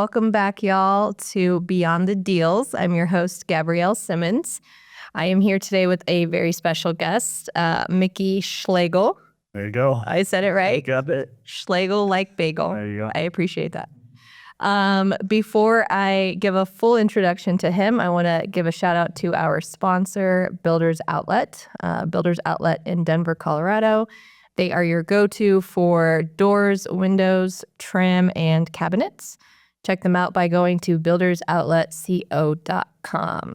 Welcome back, y'all, to Beyond the Deals. I'm your host, Gabrielle Simmons. I am here today with a very special guest, Micky Schlagel. There you go. I said it right. You got it. Schlegel like bagel. There you go. I appreciate that. Before I give a full introduction to him, I want to give a shout out to our sponsor, Builders Outlet. Builders Outlet in Denver, Colorado. They are your go-to for doors, windows, trim, and cabinets. Check them out by going to buildersoutletco.com.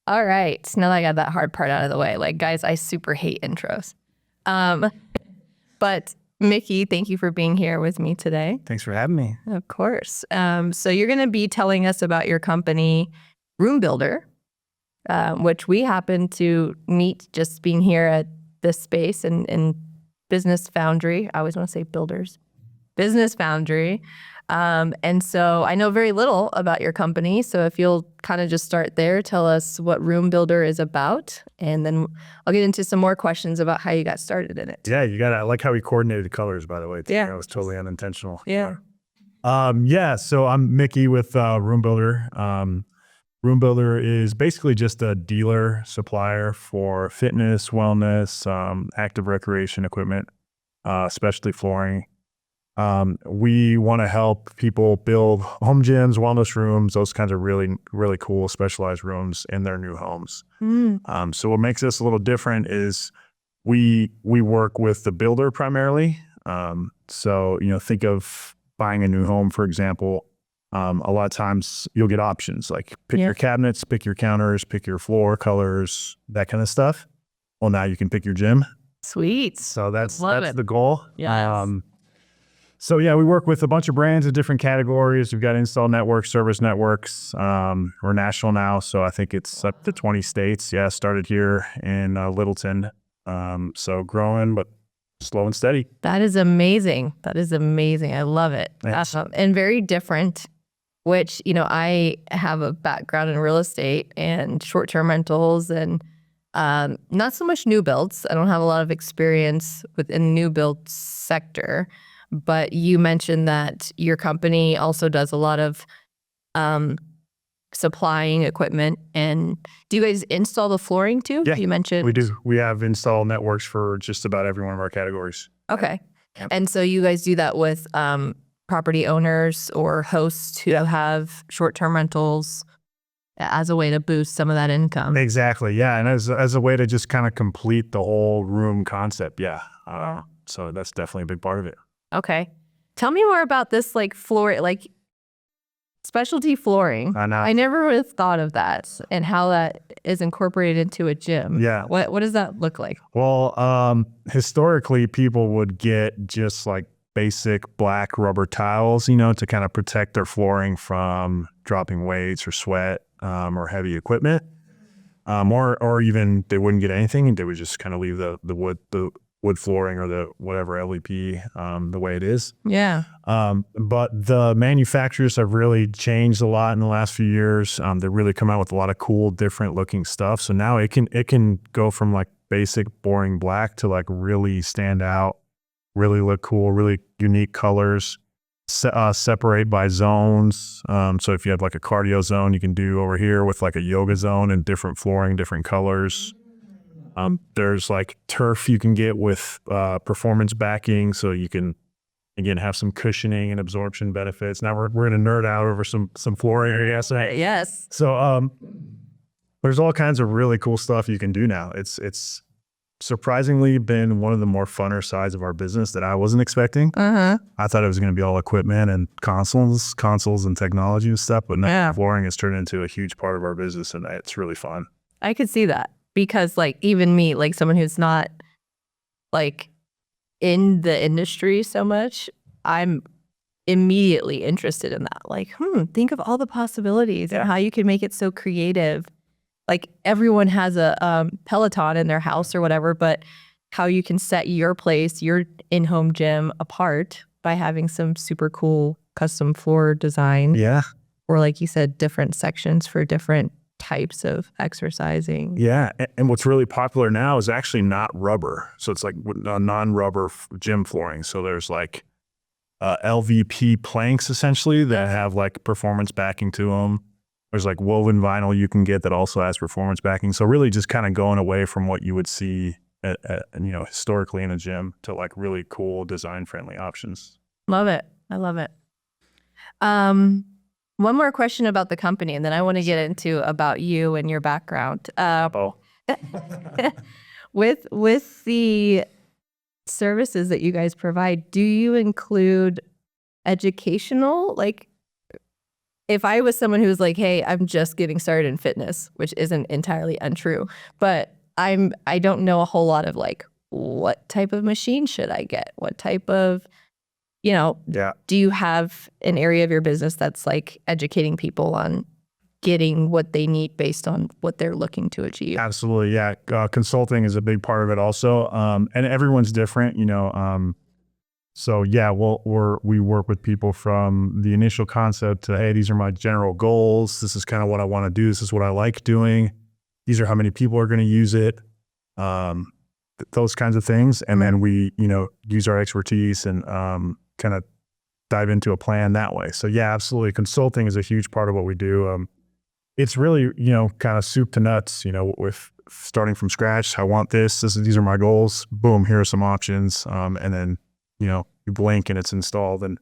All right, now that I got that hard part out of the way, like, guys, I super hate intros. But Micky, thank you for being here with me today. Thanks for having me. Of course. So you're going to be telling us about your company, RoomBuilder, which we happen to meet just being here at this space in Business Foundry. I always want to say builders. Business Foundry. And so I know very little about your company. So if you'll kind of just start there, tell us what RoomBuilder is about. And then I'll get into some more questions about how you got started in it. Yeah, you got it. I like how we coordinated the colors, by the way. Yeah. That was totally unintentional. Yeah. So I'm Micky with RoomBuilder. RoomBuilder is basically just a dealer supplier for fitness, wellness, active recreation equipment, especially flooring. We want to help people build home gyms, wellness rooms, those kinds of really, really cool specialized rooms in their new homes. So what makes us a little different is we work with the builder primarily. So, think of buying a new home, for example. A lot of times you'll get options like pick your cabinets, pick your counters, pick your floor colors, that kind of stuff. Well, now you can pick your gym. Sweet. So that's it. the goal. Yes. So we work with a bunch of brands in different categories. We've got install networks, service networks. We're national now, so I think it's up to 20 states. Yeah, started here in Littleton. So growing, but slow and steady. That is amazing. I love it. And very different, which, I have a background in real estate and short-term rentals and not so much new builds. I don't have a lot of experience within the new build sector. But you mentioned that your company also does a lot of supplying equipment. And do you guys install the flooring too? Yeah, you mentioned we do. We have install networks for just about every one of our categories. Okay. Yep. And so you guys do that with property owners or hosts who have short-term rentals as a way to boost some of that income. Exactly. Yeah. And as a way to just kind of complete the whole room concept. Yeah. So that's definitely a big part of it. Okay. Tell me more about this, specialty flooring. I never would have thought of that and how that is incorporated into a gym. Yeah. What does that look like? Well, historically, people would get just like basic black rubber tiles, to kind of protect their flooring from dropping weights or sweat or heavy equipment. Or even they wouldn't get anything and they would just kind of leave the wood flooring or the whatever LVP the way it is. Yeah. But the manufacturers have really changed a lot in the last few years. They really come out with a lot of cool, different looking stuff. So now it can go from like basic, boring black to like really stand out, really look cool, really unique colors, separate by zones. So if you have like a cardio zone, you can do over here with like a yoga zone and different flooring, different colors. There's like turf you can get with performance backing, so you can again have some cushioning and absorption benefits. Now we're gonna nerd out over some flooring area. Yes. So there's all kinds of really cool stuff you can do now. It's surprisingly been one of the more funner sides of our business that I wasn't expecting. I thought it was gonna be all equipment and consoles and technology and stuff, but now flooring has turned into a huge part of our business, and it's really fun. I could see that. Because even me, someone who's not in the industry so much, I'm immediately interested in that. Think of all the possibilities and how you can make it so creative. Everyone has a Peloton in their house or whatever, but how you can set your place, your in-home gym apart by having some super cool custom floor design. Yeah. Or like you said, different sections for different types of exercising. Yeah. And what's really popular now is actually not rubber. So it's like non-rubber gym flooring. So there's like LVP planks essentially that have like performance backing to them. There's like woven vinyl you can get that also has performance backing. So really just kind of going away from what you would see historically in a gym to like really cool design friendly options. Love it. I love it. One more question about the company, and then I want to get into about you and your background. With the services that you guys provide, do you include educational? Like, if I was someone who's like, hey, I'm just getting started in fitness, which isn't entirely untrue, but I don't know a whole lot of like, what type of machine should I get? What type of, do you have an area of your business that's like educating people on getting what they need based on what they're looking to achieve? Absolutely. Yeah. Consulting is a big part of it also. And everyone's different, so yeah, we work with people from the initial concept to, hey, these are my general goals. This is kind of what I want to do. This is what I like doing. These are how many people are going to use it. Those kinds of things. And then we, use our expertise and kind of dive into a plan that way. So yeah, absolutely. Consulting is a huge part of what we do. It's really, kind of soup to nuts, with starting from scratch. I want this. These are my goals. Boom, here are some options. And then, you blink and it's installed. And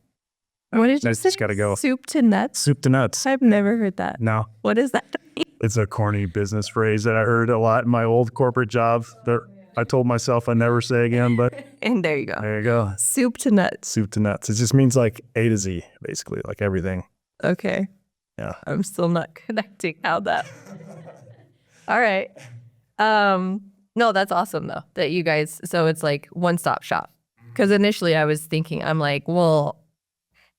what did you say? It's got to go. Soup to nuts? Soup to nuts. I've never heard that. No. What is that? It's a corny business phrase that I heard a lot in my old corporate job that I told myself I'd never say again, but. And there you go. There you go. Soup to nuts. Soup to nuts. It just means like A to Z, basically, like everything. Okay. Yeah. I'm still not connecting how that. All right. No, that's awesome though, that you guys, so it's like one-stop shop. Because initially I was thinking, I'm like, well,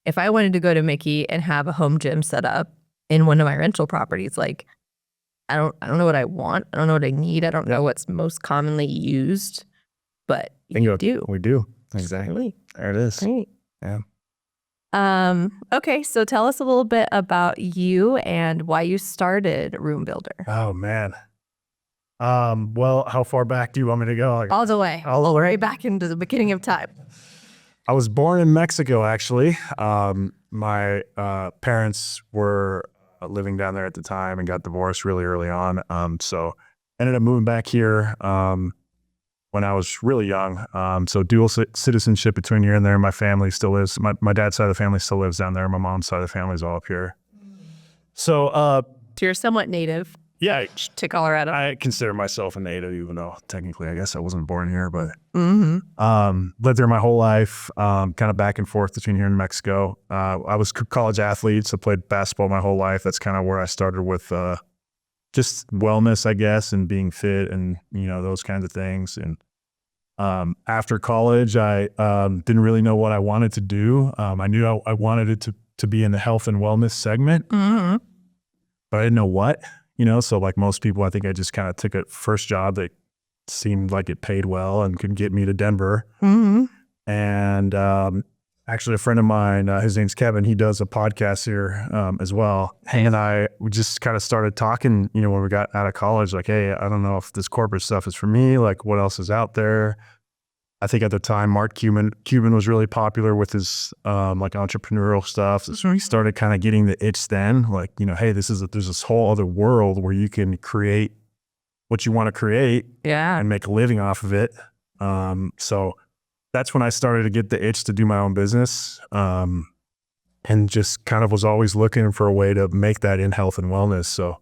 if I wanted to go to Micky and have a home gym set up in one of my rental properties, like, I don't know what I want. I don't know what I need. I don't know what's most commonly used, but you do. We do. Exactly. Really? There it is. Great. Yeah. Okay, so tell us a little bit about you and why you started RoomBuilder. Oh man. Well, how far back do you want me to go? All the way. All the way back into the beginning of time. I was born in Mexico, actually. My parents were living down there at the time and got divorced really early on. So ended up moving back here when I was really young. So dual citizenship between here and there. My family still lives. My dad's side of the family still lives down there. My mom's side of the family is all up here. So you're somewhat native. Yeah, to Colorado. I consider myself a native, even though technically I guess I wasn't born here, but lived there my whole life, kind of back and forth between here and Mexico. I was a college athlete, so played basketball my whole life. That's kind of where I started with just wellness, I guess, and being fit and, those kinds of things. And after college, I didn't really know what I wanted to do. I knew I wanted it to be in the health and wellness segment, but I didn't know what. So like most people, I think I just kind of took a first job that seemed like it paid well and could get me to Denver. And actually a friend of mine, his name's Kevin, he does a podcast here as well. And we just kind of started talking, when we got out of college, like, hey, I don't know if this corporate stuff is for me. Like what else is out there? I think at the time, Mark Cuban was really popular with his like entrepreneurial stuff. So he started kind of getting the itch then, like, hey, there's this whole other world where you can create what you want to create and make a living off of it. So that's when I started to get the itch to do my own business and just kind of was always looking for a way to make that in health and wellness. So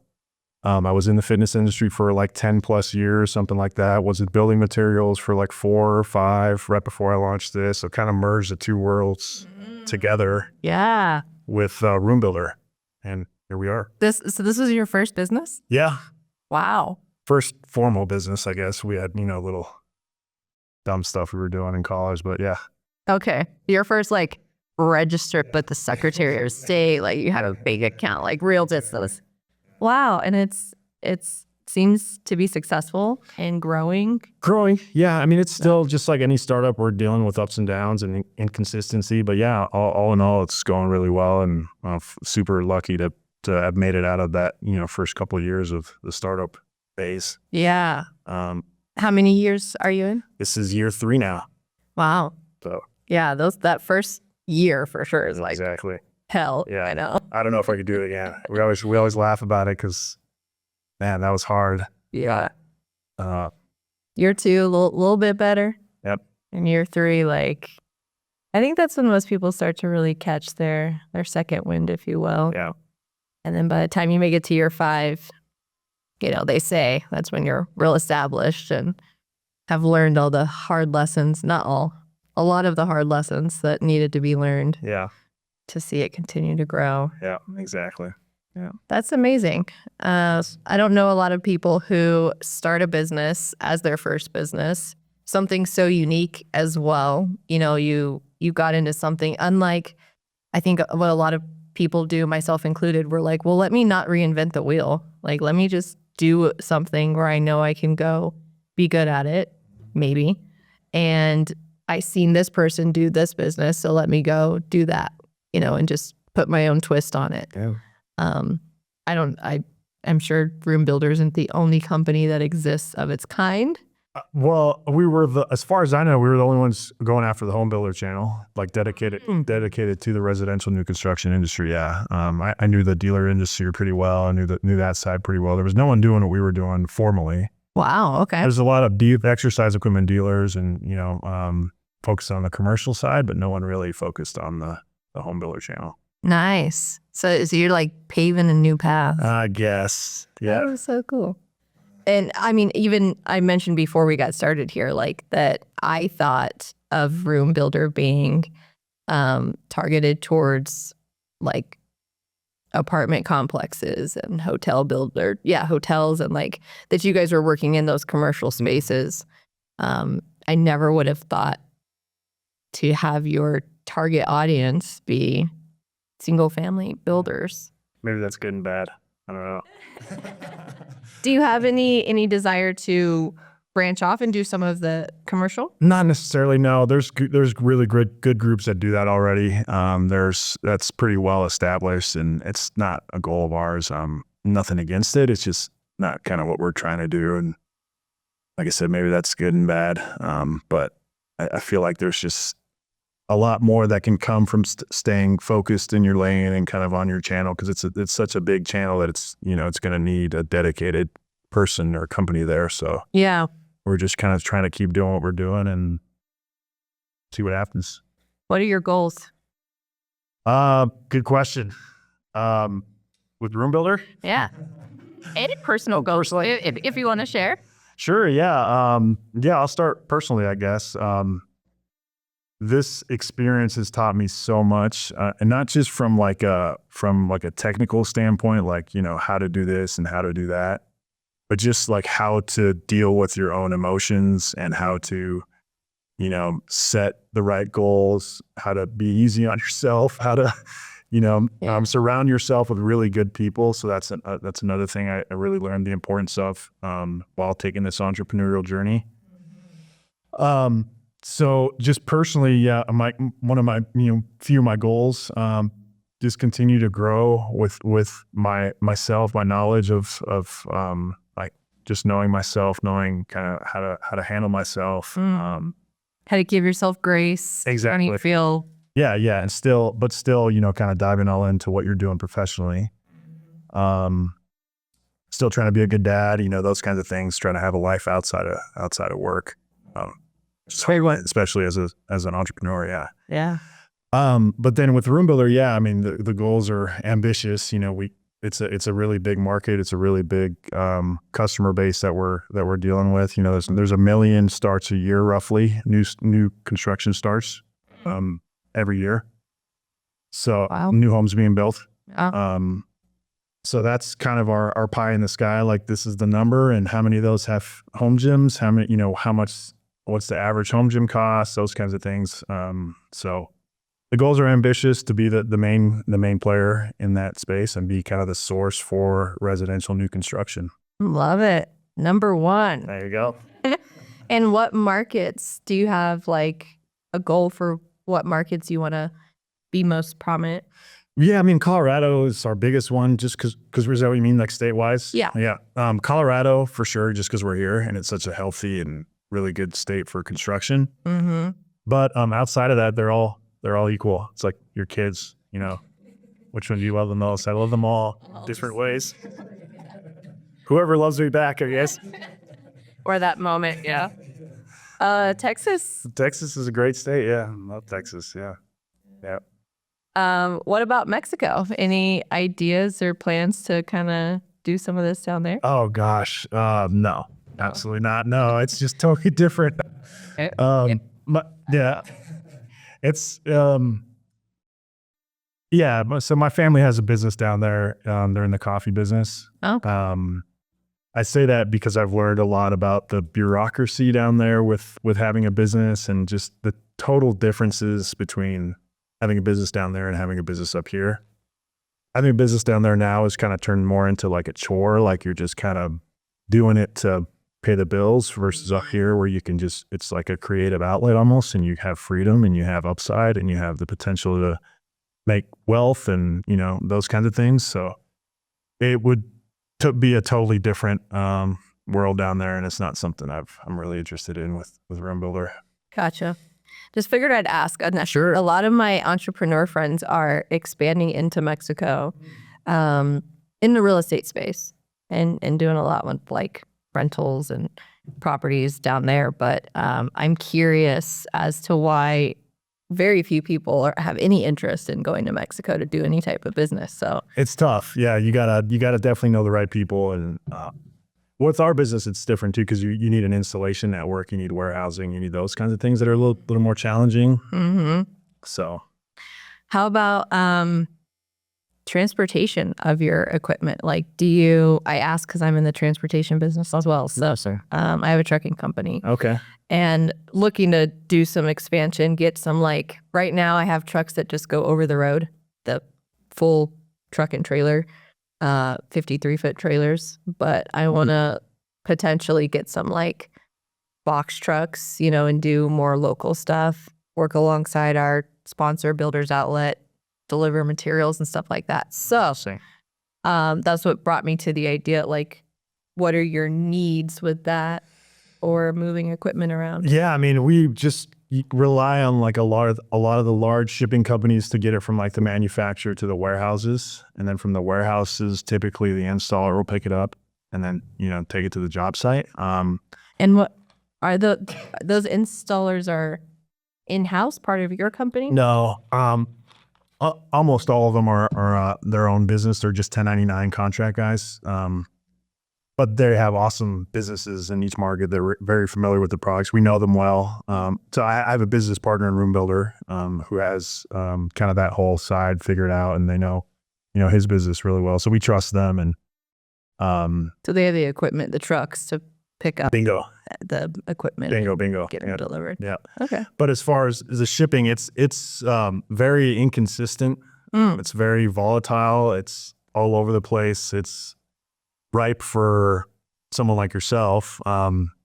I was in the fitness industry for like 10 plus years, something like that. Was in building materials for like 4 or 5 right before I launched this. So kind of merged the two worlds together. Yeah. With RoomBuilder. And here we are. So this was your first business? Yeah. Wow. First formal business, I guess. We had, little dumb stuff we were doing in college, but yeah. Okay. Your first like registered with the Secretary of State, like you had a big account, like real business. Wow. And it seems to be successful and growing. Growing. Yeah. I mean, it's still just like any startup, we're dealing with ups and downs and inconsistency, but yeah, all in all, it's going really well. And I'm super lucky to have made it out of that, first couple of years of the startup phase. Yeah. How many years are you in? This is year 3 now. Wow. So yeah, that first year for sure is like Exactly. hell. Yeah. I know. I don't know if I could do it again. We always laugh about it because, man, that was hard. Yeah. Uh, Year 2, a little bit better. Yep. And year 3, like, I think that's when most people start to really catch their second wind, if you will. Yeah. And then by the time you make it to year 5, you know, they say that's when you're real established and have learned all the hard lessons, not all, a lot of the hard lessons that needed to be learned Yeah. to see it continue to grow. Yeah. Exactly. Yeah. That's amazing. I don't know a lot of people who start a business as their first business, something so unique as well. You know, you got into something unlike, I think what a lot of people do, myself included, were like, well, let me not reinvent the wheel. Like, let me just do something where I know I can go be good at it, maybe. And I seen this person do this business, so let me go do that, you know, and just put my own twist on it. Yeah. I'm sure RoomBuilder isn't the only company that exists of its kind. Well, as far as I know, we were the only ones going after the HomeBuilder channel, like dedicated to the residential new construction industry. Yeah. I knew the dealer industry pretty well. I knew that side pretty well. There was no one doing what we were doing formally. Wow. Okay. There's a lot of exercise equipment dealers and, you know, focused on the commercial side, but no one really focused on the HomeBuilder channel. Nice. So you're like paving a new path. I guess. Yeah. That was so cool. And I mean, even I mentioned before we got started here, like that I thought of RoomBuilder being targeted towards like apartment complexes and hotels, and like that you guys were working in those commercial spaces. I never would have thought to have your target audience be single family builders. Maybe that's good and bad. I don't know. Do you have any desire to branch off and do some of the commercial? Not necessarily. No, there's really good groups that do that already. That's pretty well established, and it's not a goal of ours. Nothing against it. It's just not kind of what we're trying to do. And like I said, maybe that's good and bad. But I feel like there's just a lot more that can come from staying focused in your lane and kind of on your channel, because it's such a big channel that it's going to need a dedicated person or company there. So yeah, we're just kind of trying to keep doing what we're doing and see what happens. What are your goals? Good question. With RoomBuilder? Yeah. Any personal goals, if you want to share. Sure. Yeah. I'll start personally, I guess. This experience has taught me so much, and not just from like a technical standpoint, like, you know, how to do this and how to do that, but just like how to deal with your own emotions and how to, you know, set the right goals, how to be easy on yourself, how to, you know, surround yourself with really good people. So that's another thing I really learned the importance of while taking this entrepreneurial journey. So just personally, yeah, one of my, you know, few of my goals, just continue to grow with myself, my knowledge of like just knowing myself, knowing kind of how to handle myself, how to give yourself grace. Exactly. How you feel. Yeah. And still, you know, kind of diving all into what you're doing professionally. Still trying to be a good dad, you know, those kinds of things, trying to have a life outside of work. Especially as an entrepreneur, yeah. Yeah. But then with RoomBuilder, yeah, I mean the goals are ambitious. You know, it's a really big market. It's a really big customer base that we're dealing with. You know, there's 1 million starts a year roughly, new construction starts every year. So new homes being built. Wow. So that's kind of our pie in the sky. Like, this is the number, and how many of those have home gyms? How many? You know, how much? What's the average home gym cost? Those kinds of things. So the goals are ambitious to be the main player in that space and be kind of the source for residential new construction. Love it. Number 1. There you go. And what markets do you have, like a goal for what markets you want to be most prominent? Yeah, I mean, Colorado is our biggest one, just because is that what you mean, like state-wise? Yeah. Yeah. Colorado for sure, just because we're here and it's such a healthy and really good state for construction. Mm-hmm. But outside of that, they're all they're all equal. It's like your kids, you know, which one do you love the most? I love them all different ways. Whoever loves me back, I guess. Or that moment, yeah. Texas. Texas is a great state. Yeah, I love Texas. Yeah. Yeah. What about Mexico? Any ideas or plans to kind of do some of this down there? Oh gosh, no, absolutely not. No, it's just totally different. Yeah, it's yeah. So my family has a business down there. They're in the coffee business. Oh, I say that because I've learned a lot about the bureaucracy down there with having a business, and just the total differences between having a business down there and having a business up here. Having a business down there now is kind of turned more into like a chore, like you're just kind of doing it to pay the bills, versus up here where you can just, it's like a creative outlet almost, and you have freedom and you have upside and you have the potential to make wealth and, you know, those kinds of things. So it would be a totally different world down there, and it's not something I'm really interested in with RoomBuilder. gotcha. Just figured I'd ask. Sure. A lot of my entrepreneur friends are expanding into Mexico in the real estate space and doing a lot with like rentals and properties down there. But I'm curious as to why very few people have any interest in going to Mexico to do any type of business. So It's tough. Yeah, you gotta definitely know the right people. And with our business, it's different too, because you need an installation network, you need warehousing, you need those kinds of things that are a little more challenging. So how about transportation of your equipment? Like, I ask because I'm in the transportation business as well. So I have a trucking company. okay, And looking to do some expansion, get some, like, right now I have trucks that just go over the road, the full truck and trailer, 53-foot trailers. But I want to potentially get some like box trucks, you know, and do more local stuff, work alongside our sponsor, Builders Outlet, deliver materials and stuff like that. So that's what brought me to the idea, like, what are your needs with that or moving equipment around? yeah. I mean, we just rely on like a lot of the large shipping companies to get it from like the manufacturer to the warehouses, and then from the warehouses, typically the installer will pick it up and then, you know, take it to the job site. And what are those installers are in-house, part of your company? No, almost all of them are their own business. They're just 1099 contract guys. But they have awesome businesses in each market. They're very familiar with the products. We know them well. So I have a business partner in RoomBuilder who has kind of that whole side figured out, and they know, you know, his business really well. So we trust them. And So they have the equipment, the trucks to pick up bingo, the equipment, bingo, get them delivered. yeah. Okay. But as far as the shipping, it's very inconsistent. It's very volatile. It's all over the place. It's ripe for someone like yourself,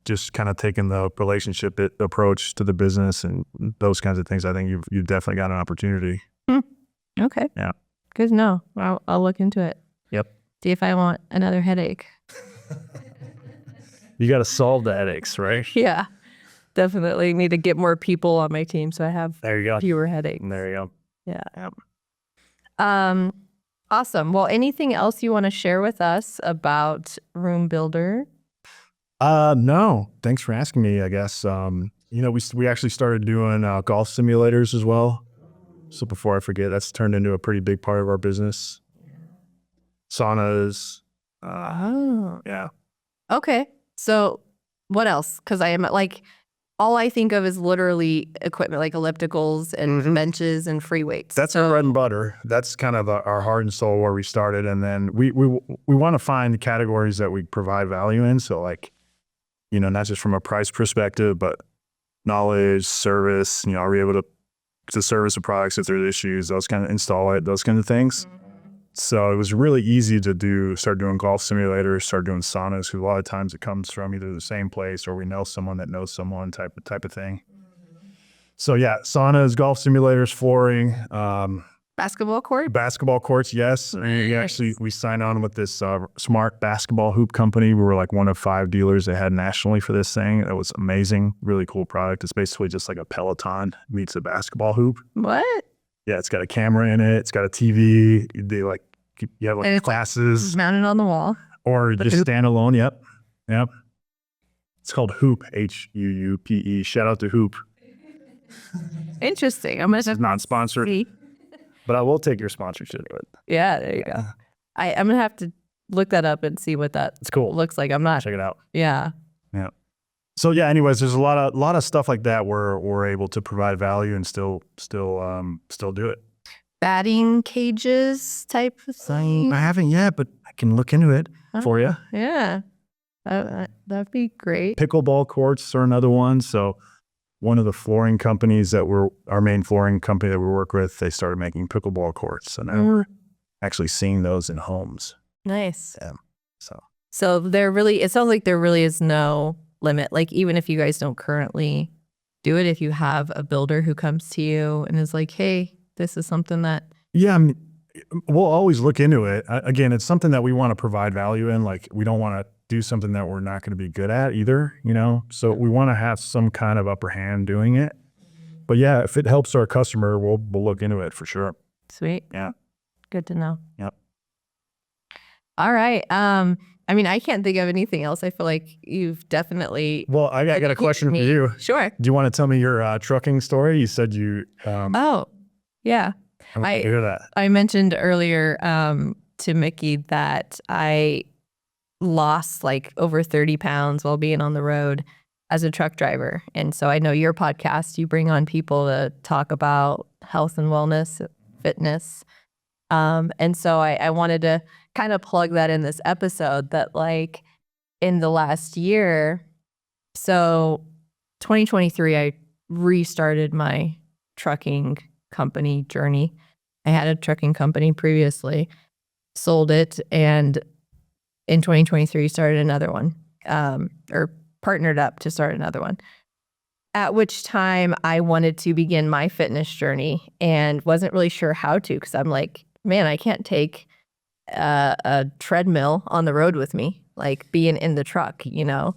just kind of taking the relationship approach to the business and those kinds of things. I think you've definitely got an opportunity. Okay. Yeah. Good to know. I'll look into it. Yep. See if I want another headache. You got to solve the headaches, right? Yeah, definitely need to get more people on my team so I have There you go. fewer headaches. There you go. Yeah. Yep. Awesome. Well, anything else you want to share with us about RoomBuilder? No, thanks for asking me, I guess. You know, we actually started doing golf simulators as well. So before I forget, that's turned into a pretty big part of our business. Saunas. Yeah. Okay. So what else? Because I am like, all I think of is literally equipment like ellipticals and benches and free weights. That's our bread and butter. That's kind of our heart and soul where we started. And then we want to find the categories that we provide value in. So like, you know, not just from a price perspective, but knowledge, service, you know, are we able to service the products if there's issues, those kind of install it, those kinds of things. So it was really easy to start doing golf simulators, start doing saunas, because a lot of times it comes from either the same place or we know someone that knows someone type of thing. So yeah, saunas, golf simulators, flooring, Basketball court? Basketball courts, yes. We signed on with this smart basketball hoop company. We were like one of 5 dealers they had nationally for this thing. It was amazing. Really cool product. It's basically just like a Peloton meets a basketball hoop. What? Yeah, it's got a camera in it. It's got a TV. You have And like it's classes mounted on the wall. or The just hoop. standalone. Yep. It's called Hoop, H-U-U-P-E. Shout out to Hoop. Interesting. I'm going to It's not sponsored, see. but I will take your sponsorship. But Yeah, there you go. I'm going to have to look that up and see what that it's cool. looks like. I'm not. Check it out. Yeah. Yeah. So yeah. Anyways, there's a lot of stuff like that where we're able to provide value and still do it. Batting cages type of thing. I haven't yet, but I can look into it for you. Yeah. That'd be great. Pickleball courts are another one. So one of the flooring companies our main flooring company that we work with, they started making pickleball courts. So now we're actually seeing those in homes. Nice. Yeah. So it sounds like there really is no limit. Like even if you guys don't currently do it, if you have a builder who comes to you and is like, hey, this is something that. Yeah. I mean, we'll always look into it. Again, it's something that we want to provide value in. Like we don't want to do something that we're not going to be good at either, So we want to have some kind of upper hand doing it. But yeah, if it helps our customer, we'll look into it for sure. Sweet. Yeah. Good to know. Yep. All right. I mean, I can't think of anything else. I feel like you've definitely. Well, I got a question for you. Sure. Do you want to tell me your trucking story? You said you. Oh, yeah. I want to hear that. I mentioned earlier to Mickey that I lost like over 30 pounds while being on the road as a truck driver. And so I know your podcast, you bring on people to talk about health and wellness, fitness. And so I wanted to kind of plug that in this episode that like in the last year, so 2023, I restarted my trucking company journey. I had a trucking company previously, sold it, and in 2023 started another one, or partnered up to start another one. At which time I wanted to begin my fitness journey and wasn't really sure how to, because I'm like, man, I can't take a treadmill on the road with me, like being in the truck, and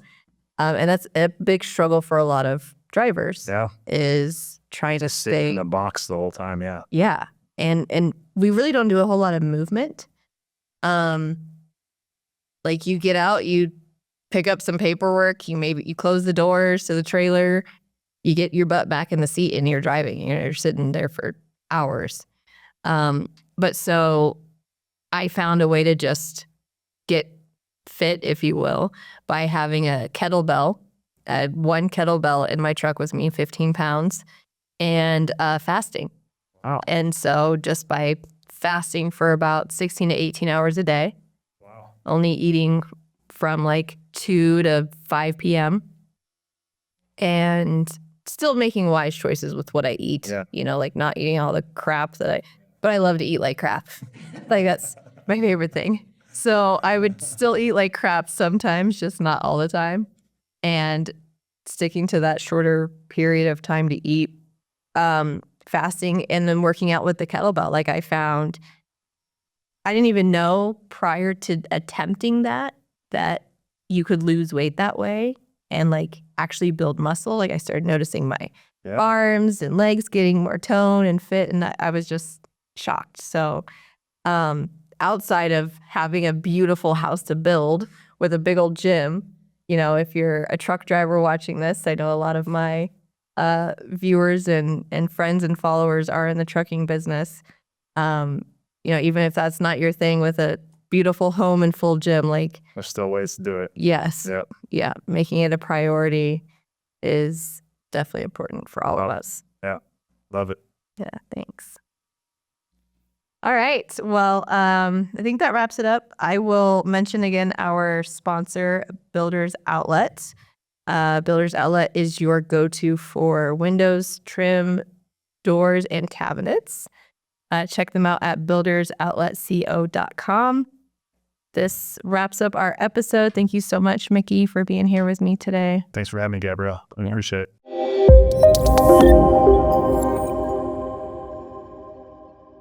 that's a big struggle for a lot of drivers. Yeah. Is trying to Sit stay in the box the whole time. Yeah. Yeah. And we really don't do a whole lot of movement. Like you get out, you pick up some paperwork, you close the doors to the trailer, you get your butt back in the seat and you're driving. You're sitting there for hours. But so I found a way to just get fit, if you will, by having a kettlebell. One kettlebell in my truck was me, 15 pounds, and fasting. Wow. And so just by fasting for about 16 to 18 hours a day, only eating from like 2 to 5 p.m. and still making wise choices with what I eat, like not eating all the crap but I love to eat like crap. Like that's my favorite thing. So I would still eat like crap sometimes, just not all the time. And sticking to that shorter period of time to eat, fasting, and then working out with the kettlebell. Like I found, I didn't even know prior to attempting that you could lose weight that way and like actually build muscle. Like I started noticing my arms and legs getting more toned and fit, and I was just shocked. So outside of having a beautiful house to build with a big old gym, if you're a truck driver watching this, I know a lot of my viewers and friends and followers are in the trucking business. Even if that's not your thing, with a beautiful home and full gym, like There's still ways to do it. yes, Yep. yeah, making it a priority is definitely important for all of us. Yeah. Love it. Yeah, thanks. All right. Well, I think that wraps it up. I will mention again our sponsor, Builders Outlet. Builders Outlet is your go-to for windows, trim, doors, and cabinets. Check them out at buildersoutletco.com. This wraps up our episode. Thank you so much, Mickey, for being here with me today. Thanks for having me, Gabrielle. I appreciate it.